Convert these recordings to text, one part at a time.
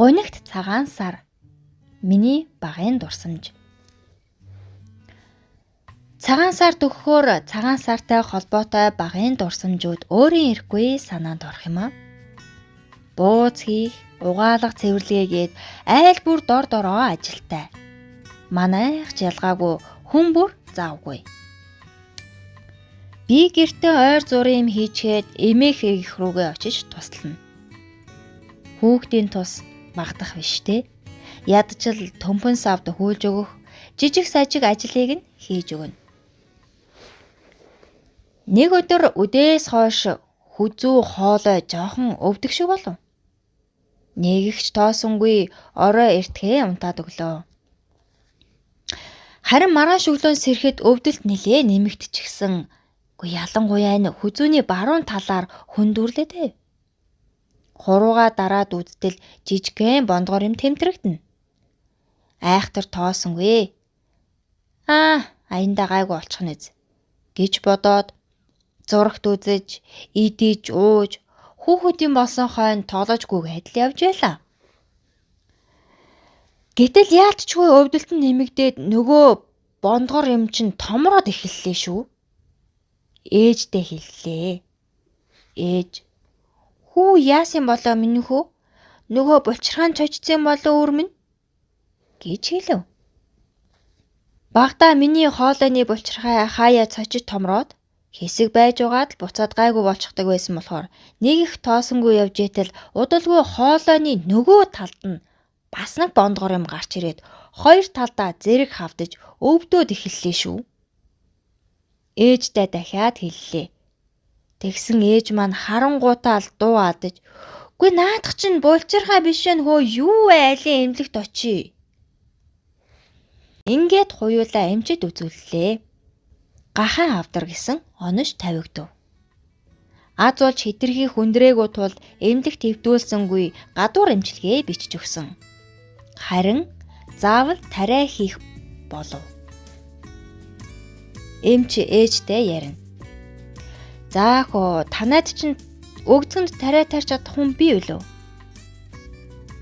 Гунигт цагаан сар. Миний багын дурсамж. Цагаан сар төгөхөөр цагаан сартай холбоотой багын дурсамжууд өөрийн ирэхгүй санаанд орох юм аа. Бууз хийх, угаалга цэвэрлэгээгээд айл бүр дор дороо ажилтай. Манайх ялгаагүй хүн бүр заавгүй. Би гэртээ ойр зургийн юм хийчгээд эмээх их рүүгээ очиж туслана. Хүүхдийн тус багдах биш те. Ядчил төмпөн савд хүүлж өгөх, жижиг сажиг ажлыг нь хийж өгнө. Нэг өдөр үдээс хойш хүзүү хоолой жоохон өвдөх шиг болов. Нэгэгч тоосонгүй орой эртгээ унтаад өглөө. Харин маргааш өглөө сэрэхэд өвдөлт нэлээ нэмэгдчихсэн. Ялангуяа энэ хүзүүний баруун талаар хөндүрлээ. Хурууга дараад үздэл жижигхэн бондгор юм тэмтрэгдэнэ. Айхтар тоосонгүй. Аяндаа гайгүй олчих нэз гэж бодоод зурагт үзэж, идэж, ууж, хүүхдийн болсон хойно тогложгүйг адил явж байлаа. Гэтэл яалтчгүй өвдөлт нь нэмэгдээд нөгөө бондгор юм чинь томроод эхэллээ шүү. Ээждээ хэллээ. Ээж, хүү яасан болоо минь хүү? Нөгөө булчирхаан чочсон болоо өрмөн гэж хэлв. Багада миний хоолойны булчирхай хаяа цочид томроод хэсэг байж угаад л буцаад гайгүй болчихдаг байсан болохоор нэг их тоосонгүй явж итэл удалгүй хоолойны нөгөө талд нь бас нэг бондгор юм гарч ирээд хоёр талдаа зэрэг хавдаж өвдөөд эхэллээ шүү. Ээжтэй дахиад хэллээ. Тэгсэн ээж маань харангуутаа л дуу адаж, "Гүй наадах чинь булчирхай биш вэ хөө юу вэ айлын эмнэлэгт очие." Ингээд хуйлаа эмчэд үзүүллээ. Гахаан авдар гэсэн онош тавигдав. Аз болж хэтэрхий хүндрээгүү тул эмнэлэгт хэвдүүлсэнгүй гадуур эмчилгээ бичиж өгсөн. Харин заавал тариа хийх болов. Эмч ээжтэй ярина. "За хөө танайд чинь өгцөнд тариа тарьж чадах хүн бий үлээ?"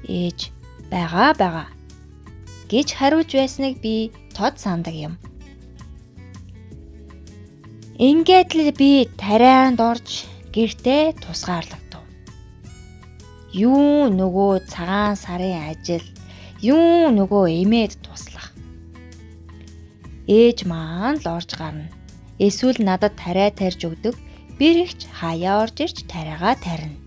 Ээж байгаа гэж хариулж байсныг би тод сандаг юм. Ингээд л би тарианд орж гэртээ тусгаарлагдав. Юу нөгөө цагаан сарын ажил, юу нөгөө эмээд туслах. Ээж маань л орж гарна. Эсвэл надад тариа тарьж өгдөг. Бэрэгч хаяа орж ирж тариагаа тарина.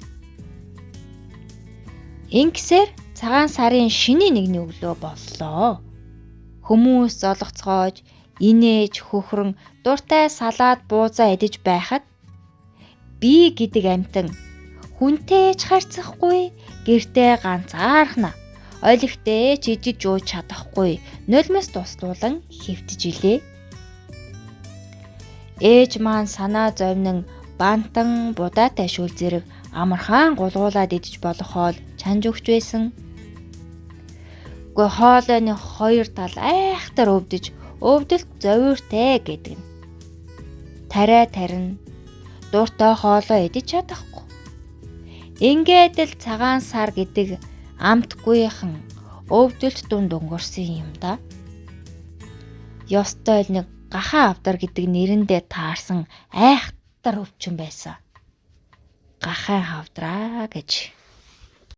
Ингэсээр цагаан сарын шинийн нэгний өглөө боллоо. Хүмүүс золгоцгоож, инээж, хөхрөн, дуртай салаад буузаа идэж байхад би гэдэг амтан хүнтэй ч харьцахгүй, гэртээ ганцаархна. Ойлгохтэй ч идэж ууж чадахгүй, нулимс туслуулан хэвтэж илээ. Ээж маань санаа зовнин бантан будаатай шүүл зэрэг амархан гулгуулад идэж болох хоол чанж өгч байсан. Хоолойны хоёр тал айхтар өвдөж, өвдөлт зовиортэй гэдэг нь. Тариа тарина, дуртай хоолой идэж чадахгүй. Ингээд л цагаан сар гэдэг амтгүйхэн өвдөлт дунд өнгөрсөн юм да. Ёстой л нэг гахаан авдар гэдэг нэрэндээ таарсан айхтар өвчин байсан. Гахаан хавдраа гэж.